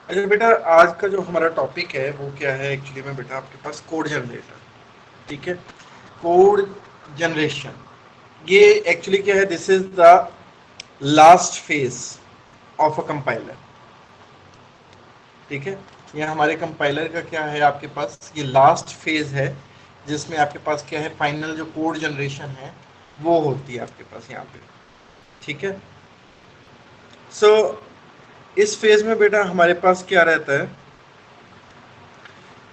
अच्छा बेटा, आज का जो हमारा टॉपिक है वो क्या है एक्चुअली में बेटा, आपके पास कोड जनरेटर। ठीक है, कोड जनरेशन, ये एक्चुअली क्या है, this is the last phase of a compiler. ठीक है, ये हमारे कंपाइलर का क्या है, आपके पास ये लास्ट फेज है जिसमें आपके पास क्या है, फाइनल जो कोड जनरेशन है वो होती है आपके पास यहाँ पे। ठीक है, सो इस फेज में बेटा हमारे पास क्या रहता है,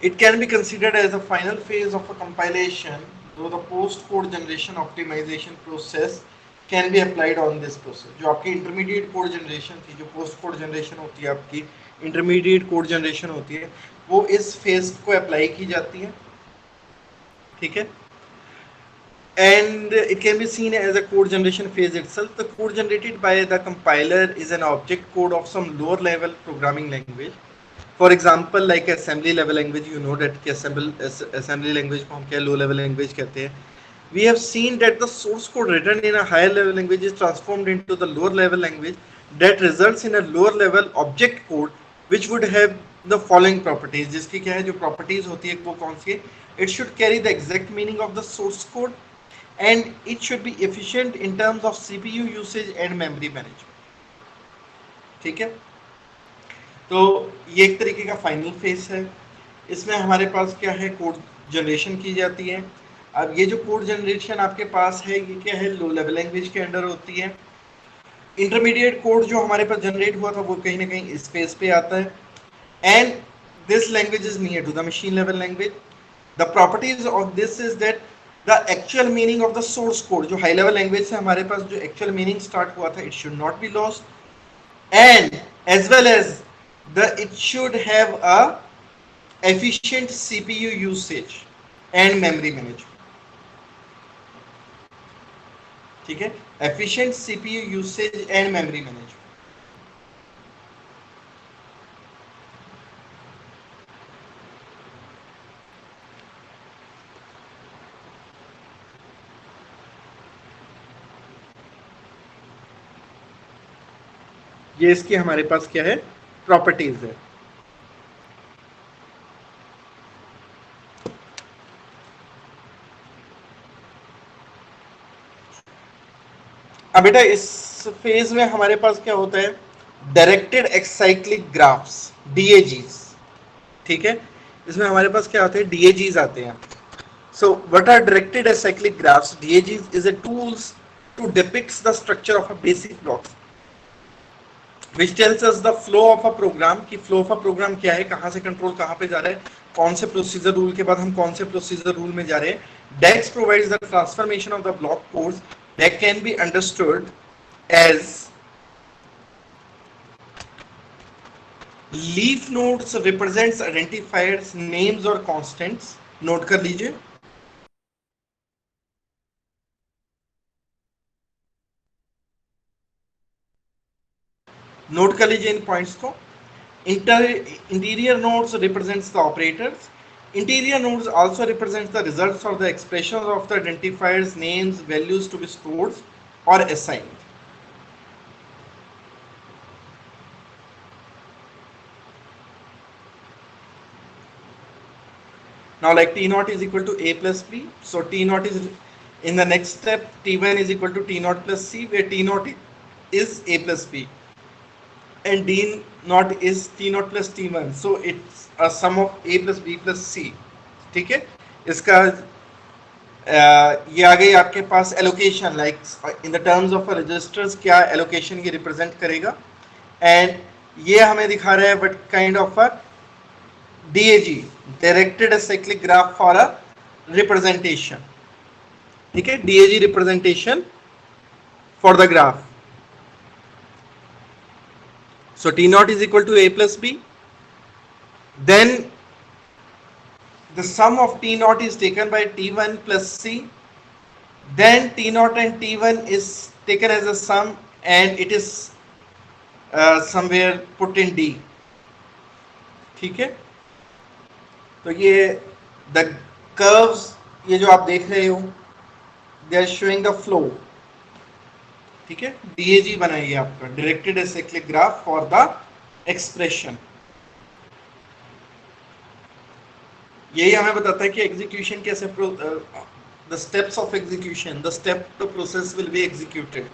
it can be considered as a final phase of a compilation, though the post code generation optimization process can be applied on this process। जो आपकी इंटरमीडिएट कोड जनरेशन थी, जो पोस्ट कोड जनरेशन होती है, आपकी इंटरमीडिएट कोड जनरेशन होती है, वो इस फेज को अप्लाई की जाती है। ठीक है, and it can be seen as a code generation phase itself. The code generated by the compiler is an object code of some lower level programming language. For example, like assembly level language, you know that assembly language को हम क्या low level language कहते हैं. We have seen that the source code written in a higher level language is transformed into the lower level language that results in a lower level object code which would have the following properties. जिसकी क्या है, जो properties होती है वो कौन सी है? It should carry the exact meaning of the source code and it should be efficient in terms of CPU usage and memory management. ठीक है, तो ये एक तरीके का फाइनल फेज है। इसमें हमारे पास क्या है, कोड जनरेशन की जाती है। अब ये जो कोड जनरेशन आपके पास है ये क्या है, लो लेवल लैंग्वेज के अंडर होती है। इंटरमीडिएट कोड जो हमारे पास जनरेट हुआ था वो कहीं ना कहीं इस फेज पे आता है, and this language is near to the machine level language. The properties of this is that the actual meaning of the source code, जो हाई लेवल लैंग्वेज से हमारे पास जो एक्चुअल मीनिंग स्टार्ट हुआ था, it should not be lost, and as well as it should have a efficient CPU usage and memory management। ठीक है, efficient CPU usage and memory management। ये इसकी हमारे पास क्या है, प्रॉपर्टीज है। अब बेटा इस फेज में हमारे पास क्या होता है, डायरेक्टेड एक्साइक्लिक ग्राफ्स, डीएजीज। ठीक है, इसमें हमारे पास क्या आते हैं, डीएजीज आते हैं। So what are directed acyclic graphs? DAGs is a tools to depicts the structure of a basic block, which tells us the flow of a program, कि flow of a program क्या है, कहाँ से कंट्रोल कहाँ पे जा रहा है, कौन से प्रोसीजर रूल के बाद हम कौन से प्रोसीजर रूल में जा रहे हैं। DAX provides the transformation of the block codes that can be understood as leaf nodes represents identifiers, names और constants। नोट कर लीजिए। नोट कर लीजिए इन पॉइंट्स को। Interior nodes represents the operators. Interior nodes also represents the results of the expressions of the identifiers, names, values to be stored or assigned. Now like T naught is equal to A plus B. So T naught is in the next step, T1 is equal to T naught plus C, where T naught is A plus B and D naught is T naught plus T1. So it's a sum of A plus B plus C. ठीक है, इसका ये आ गई आपके पास allocation, like in the terms of registers क्या allocation ये रिप्रेजेंट करेगा, एंड ये हमें दिखा रहा है but kind of a DAG, directed cyclic graph for a representation. ठीक है, DAG representation for the graph. So T not is equal to A plus B, then the sum of T naught is taken by T1 plus C, then T naught and T1 is taken as a sum and it is somewhere put in D। ठीक है, तो ये the curves, ये जो आप देख रहे हो, they are showing the flow. ठीक है, डीएजी बनाइए आपका, directed acyclic graph for the expression. यही हमें बताता है कि एग्जीक्यूशन कैसे, the steps of execution, the step the process will be executed.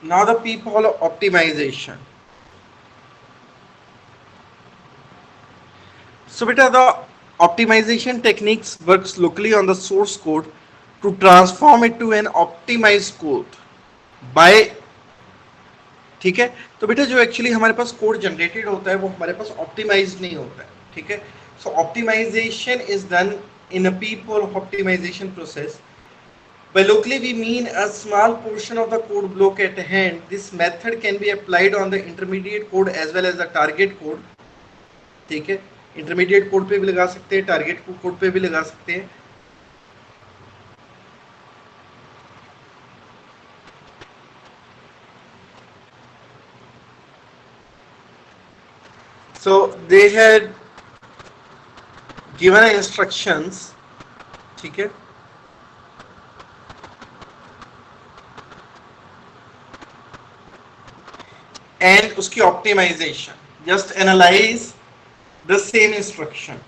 Now the people optimization. So beta, the optimization techniques works locally on the source code to transform it to an optimized code by, ठीक है. तो बेटा जो actually हमारे पास code generated होता है वो हमारे पास ऑप्टिमाइज नहीं होता है, ठीक है. So optimization is done in a peephole optimization process. By locally we mean a small portion of the code block at hand. This method can be applied on the intermediate code as well as the target code. ठीक है, intermediate code पे भी लगा सकते हैं, target code पे भी लगा सकते हैं. So they had given instructions, ठीक है. And उसकी optimization, just analyse the same instruction.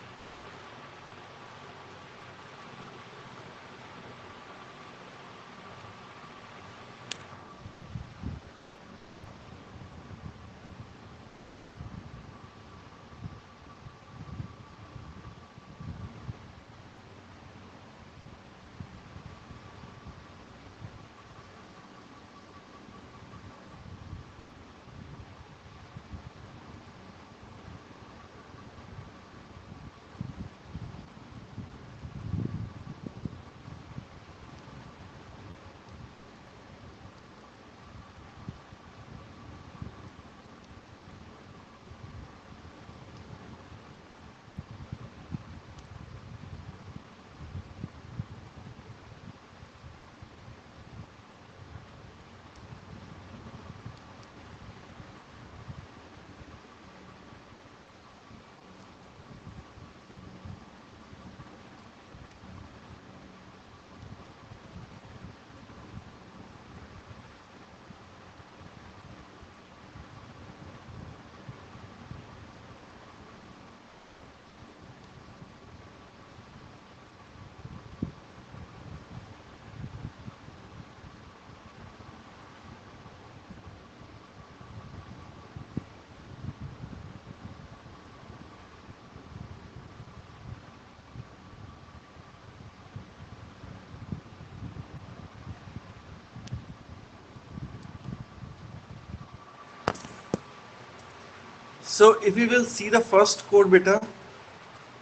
So if we will see the first code beta,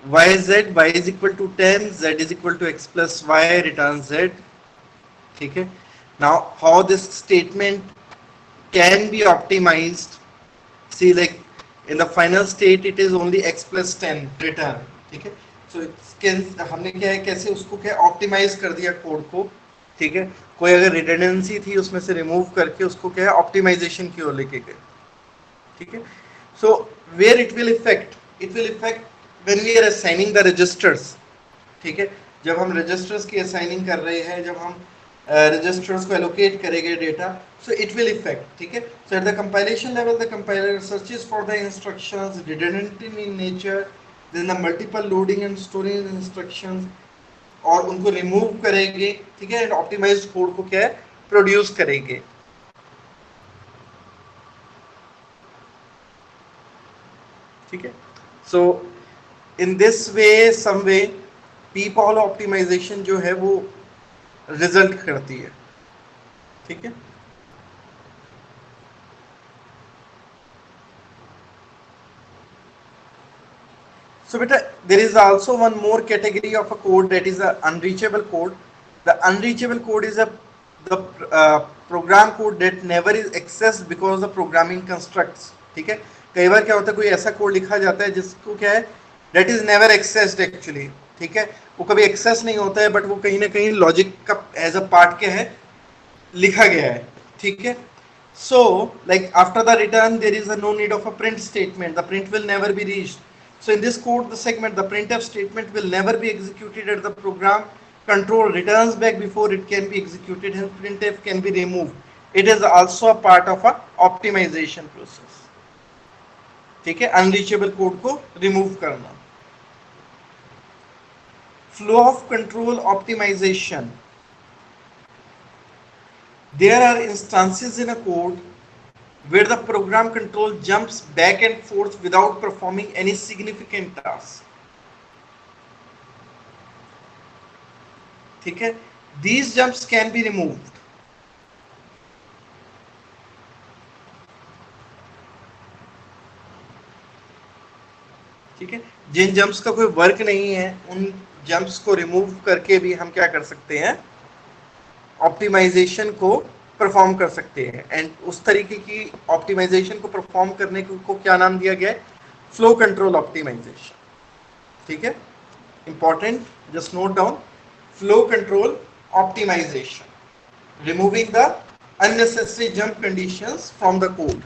y is equal to 10, z is equal to x plus y, return z. ठीक है. Now how this statement can be optimized, see like in the final state it is only x plus 10 return. ठीक है. So इसके हमने क्या है, कैसे उसको क्या ऑप्टिमाइज कर दिया कोड को. ठीक है. कोई अगर रिडंडेंसी थी उसमें से रिमूव करके उसको क्या है ऑप्टिमाइजेशन की ओर लेके गए. ठीक है. So where it will affect when we are assigning the registers. ठीक है. जब हम रजिस्टर्स की असाइनिंग कर रहे हैं, जब हम रजिस्टर्स को एलोकेट करेंगे data, so it will affect. ठीक है. So at the compilation level the compiler searches for the instructions redundant in nature, then the multiple loading and storing instructions, और उनको रिमूव करेंगे. ठीक है. एंड ऑप्टिमाइज्ड कोड को क्या है प्रोड्यूस करेंगे. ठीक है. सो in this way some way पीपॉल optimisation जो है वो रिजल्ट करती है. ठीक है. So beta, there is also one more category of a code, that is a unreachable code. The unreachable code is a the program code that never is accessed because the programming constructs. ठीक है. कई बार क्या होता है, कोई ऐसा code लिखा जाता है जिसको क्या है that is never accessed actually. ठीक है. वो कभी एक्सेस नहीं होता है, बट वो कहीं ना कहीं लॉजिक का एज अ पार्ट क्या है लिखा गया है. ठीक है. So like after the return there is a no need of a print statement. The print will never be reached. So in this code, the segment, the printf statement will never be executed at the program control returns back before it can be executed, and printf can be removed. It is also a part of a optimization process. ठीक है. Unreachable code को remove करना. Flow of control optimization. There are instances in a code where the program control jumps back and forth without performing any significant task. ठीक है. These jumps can be removed. ठीक है. जिन jumps का कोई work नहीं है उन जंप्स को रिमूव करके भी हम क्या कर सकते हैं, ऑप्टिमाइजेशन को परफॉर्म कर सकते हैं. एंड उस तरीके की ऑप्टिमाइजेशन को परफॉर्म करने को क्या नाम दिया गया है, फ्लो कंट्रोल ऑप्टिमाइजेशन. ठीक है. Important, just note down, flow control optimization, removing the unnecessary jump conditions from the code.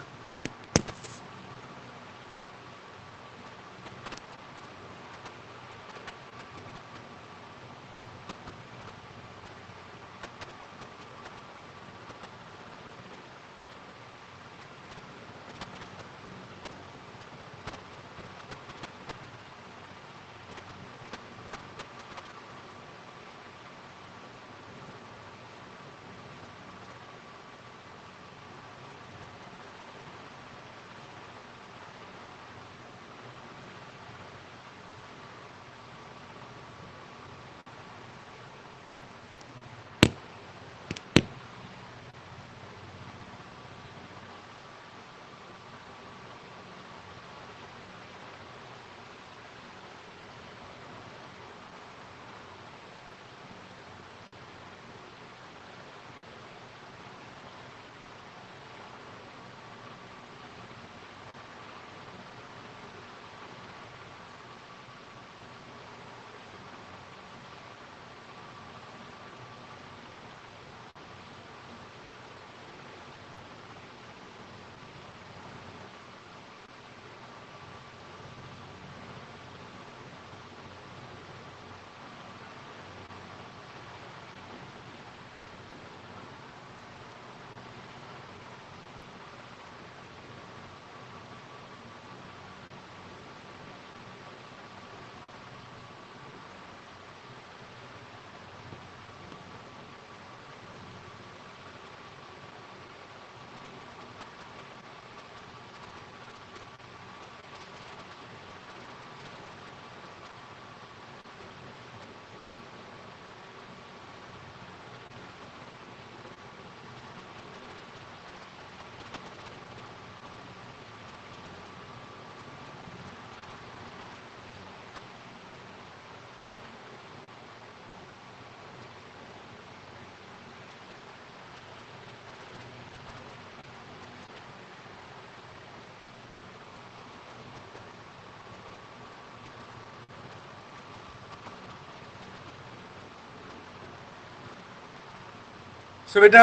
So बेटा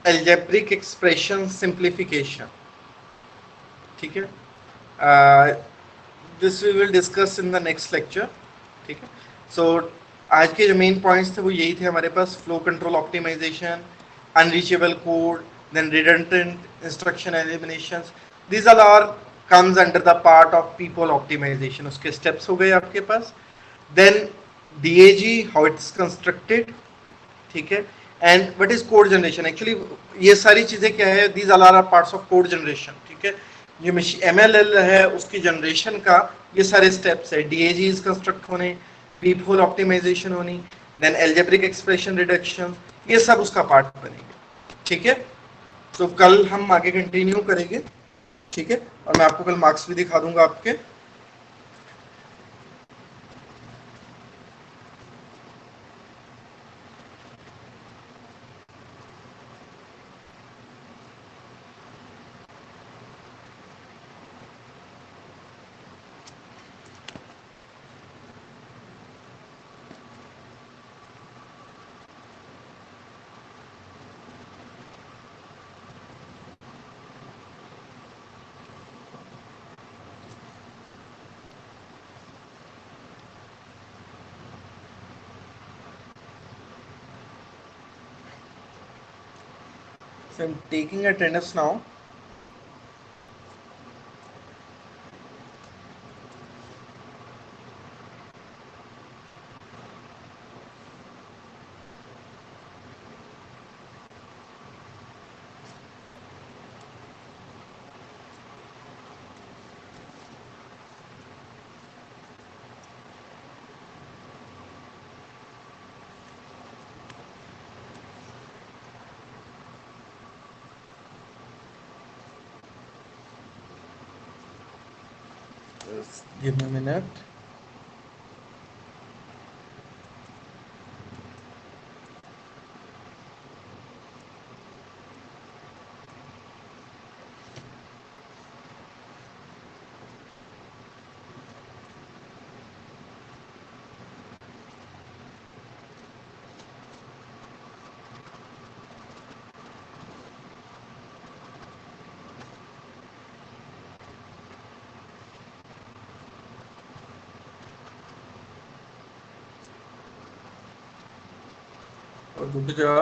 algebraic expression simplification, ठीक है, this we will discuss in the next lecture, ठीक है। सो आज के जो मेन पॉइंट्स थे वो यही थे हमारे पास, flow control optimization, unreachable code, then redundant instruction eliminations, these all are comes under the part of peephole optimization, उसके स्टेप्स हो गए आपके पास। Then DAG how it's constructed, ठीक है, and what is code generation, actually ये सारी चीजें क्या है, these all are parts of code generation, ठीक है। ये MLL है उसकी जनरेशन का ये सारे स्टेप्स है, डीएजीज कंस्ट्रक्ट होने, पीपल ऑप्टिमाइजेशन होनी, देन एल्जेब्रिक एक्सप्रेशन रिडक्शन, ये सब उसका पार्ट बनेंगे, ठीक है। तो कल हम आगे कंटिन्यू करेंगे, ठीक है, और मैं आपको कल मार्क्स भी दिखा दूंगा आपके। So I'm taking attendance now. Just give me a minute. और रुक जा,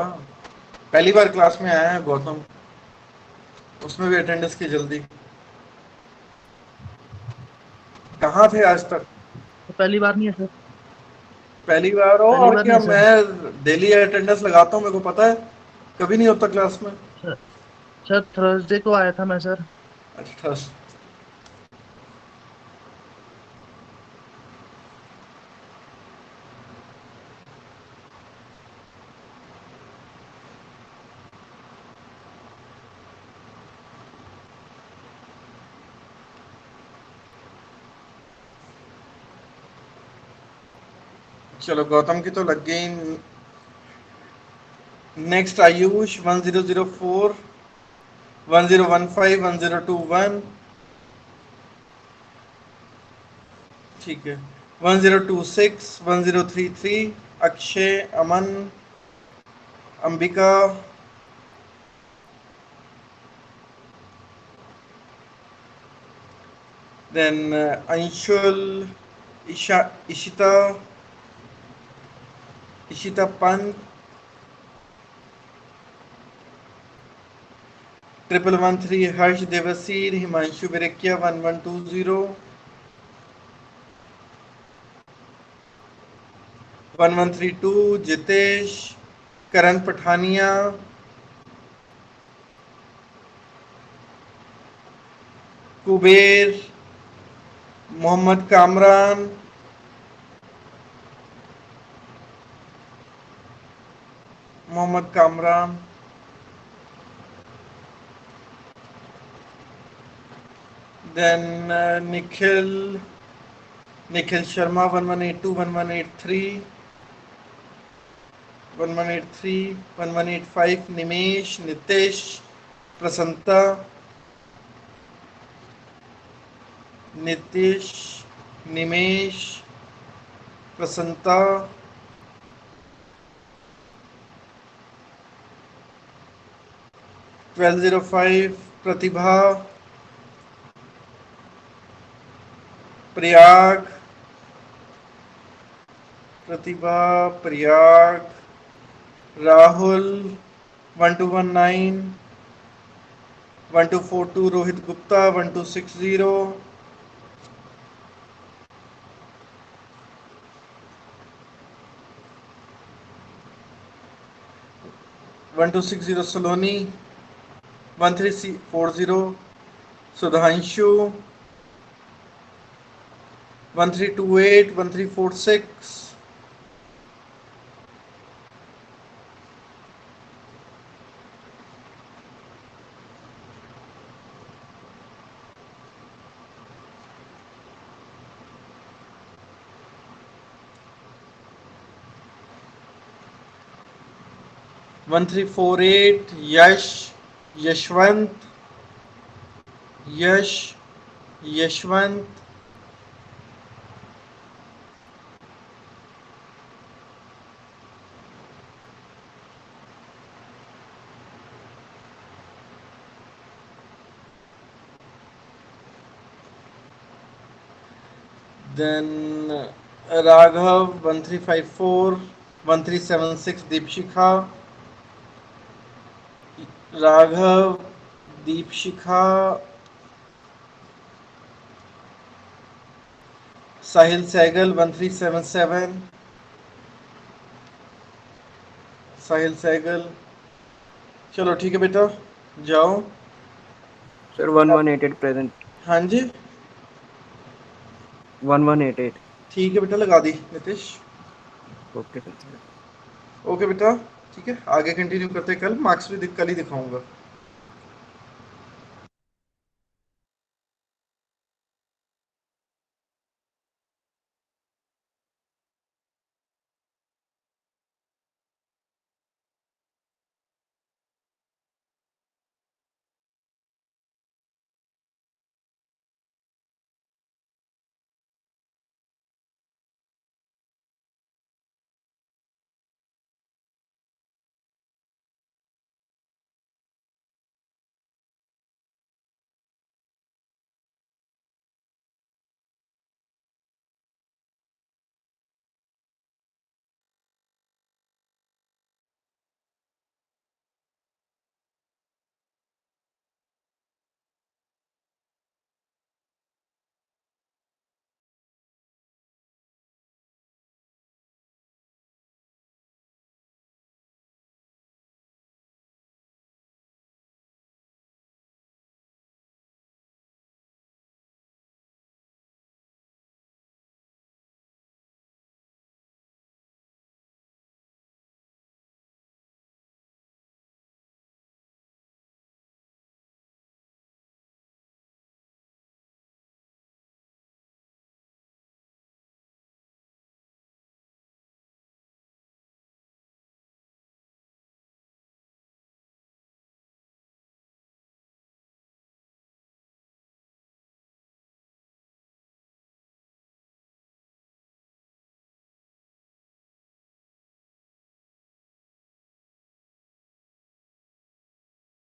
पहली बार क्लास में आया है गौतम, उसमें भी अटेंडेंस की जल्दी, कहाँ थे आज तक? तो पहली बार नहीं है सर। पहली बार हो, पहली और बार नहीं क्या, है सर। मैं डेली अटेंडेंस लगाता हूँ, मेरे को पता है, कभी नहीं होता क्लास में। सर, सर थर्सडे को आया था मैं सर। अच्छा, चलो गौतम की तो लग गई। नेक्स्ट आयुष 1004 1015 1021, ठीक है, 1026 1033, Akshay, Aman, Ambika, then Anshul, Ishita, Ishita Pant, 1113, Harsh Devsir, Himanshu Birkiya 1120, 1132, Jitesh, Karan Pathania, Kuber, Mohammad Kamran, Mohammad Kamran, then Nikhil, Nikhil Sharma 1182 1183, 1183 1185, Nimesh, Nitesh, Prasannata, Nitesh, Nimesh, Prasannata, 1205 Pratibha, Prayag, Pratibha, Prayag, Rahul, 1219, 1242 Rohit Gupta, 1260, 1260 Saloni, 1340 Sudhanshu, 1328, 1346, one three four eight Yash, Yashwant, Yash, Yashwant, then Raghav, 1354, 1376 Deepshikha, Raghav, Deepshikha, Sahil Sehgal, 1377, Sahil Sehgal. चलो ठीक है बेटा, जाओ। Sir 1188 present. हाँ जी 1188। ठीक है बेटा, लगा दी नितिश। Okay sir. ओके बेटा ठीक है, आगे कंटिन्यू करते हैं, कल मार्क्स भी कल ही दिखाऊंगा।